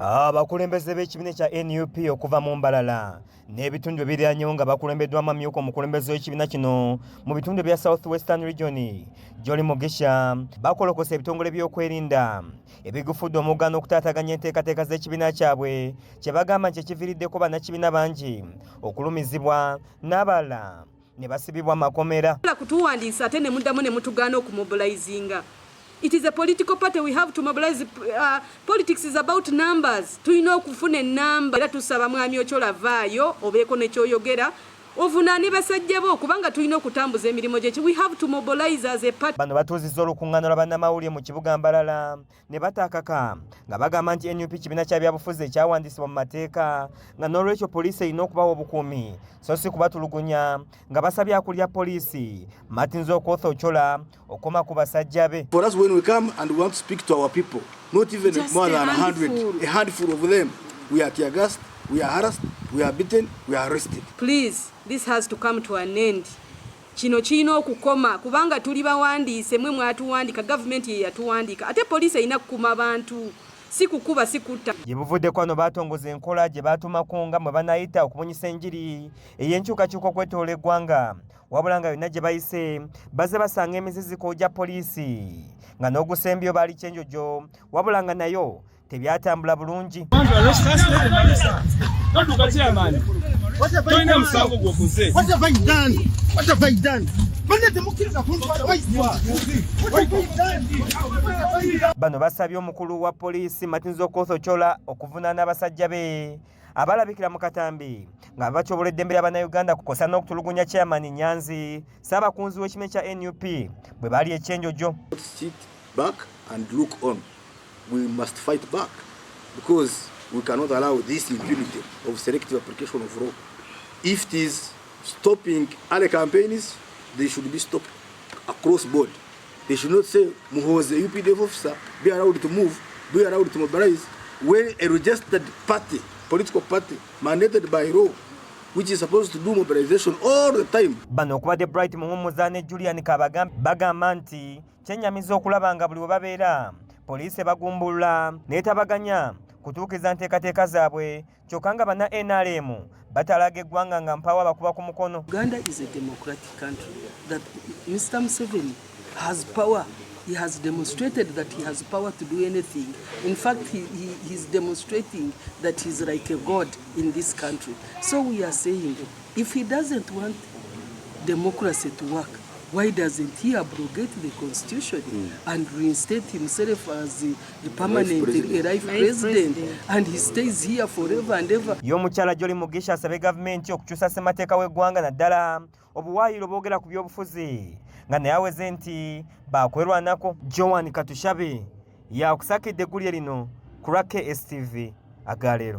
Abakulembeze b'ekibiina kya NUP okuva mu Mbarara n'ebitundu ebiriraanyewo nga bakulembeddwamu amyuka omukulembeze w'ekibiina kino mu bitundu bya South Western Region Jolly Mugisha bakolokose ebitongole by'okwerinda ebigufudde omuggano okutaataganya enteekateeka z'ekibiina kyabwe kye bagamba nti ekiviiriddeko bannakibiina bangi okulumizibwa n'abalala ne basibibwa makomera. Kutuwandiisa ate ne muddamu ne mutugaana okumumobilizinga. It is a political party. We have to mobilize. Politics is about numbers. Tuyina okufuna enamba era tusaba mwami Ochola vaayo obeeko nekyoyogera ovunaane basajja bo kubanga tuyina okutambuza emirimu gye. We have to mobilize as a party. Bano batuuzizza olukuŋŋaana lwa bannamawulire mu kibuga Mbarara ne bataakaka nga bagamba nti NUP kibiina kya byabufuzi ekyawandiisibwa mu mateeka nga n'olwekyo poliisi erina okubawa obukuumi so si kubatulugunya nga basabye akulira poliisi Martin Ochola okoma ku basajja be. For us, when we come and we want to speak to our people, not even just more than a handful of them, we are tear gassed, we are harassed, we are beaten, we are arrested. Please, this has to come to an end. Kino kirina okukoma kubanga tuli bawandiise mwe mwatuwandika, government ye yatuwandika ate poliisi erina kukuma abantu si kukuba si kutta. Gye buvuddeko wano batongoza enkola gye baatumako nga mwe banayita okubunyisa enjiri ey'enkyukakyuka okwetoola eggwanga wabula nga yonna gye bayise baze basanga emiziziko gya poliisi nga n'ogusembyo baali kyenjojo wabula nga nayo tebyatambula bulungi. Bano basabye omukulu wa poliisi Martin Ochola okuvunaana abasajja be abalabikira mu katambi nga bakyobola eddembe ly'Abannayuganda kukosa n'okutulugunya chairman Nyanzi ssaabakunzi w'ekibiina kya NUP bwe baali ekyenjojo. Sit back and look on. We must fight back because we cannot allow this impunity of selective application of law. If it is stopping other campaigns, they should be stopped across board. They should not say Muhoze UPDF officer be allowed to move, be allowed to mobilize when a registered party, political party mandated by law, which is supposed to do mobilization all the time. Bano okubadde Bright Muhumuza ne Julian bagamba nti kyennyamiza okulaba nga buli we babeera poliisi bagumbulula n'etabaganya kutuukiza nteekateeka zaabwe kyokka nga banna NRM batalaga eggwanga nga mpawa bakuba ku mukono. Uganda is a democratic country that Mr. Museveni has power. He has demonstrated that he has power to do anything. In fact, he's demonstrating that he's like a god in this country. So we are saying, if he doesn't want democracy to work, why doesn't he abrogate the constitution and reinstate himself as the permanent life president and he stays here forever and ever? Y'omukyala Jolly Mugisha asabye gavumenti okukyusa ssemateeka w'eggwanga naddala obuwaayiro boogera ku by'obufuzi nga naye aweze nti baakwerwanako. Joan Katushabe yakusakidde eggulire lino ku Lwaki STV agaleero.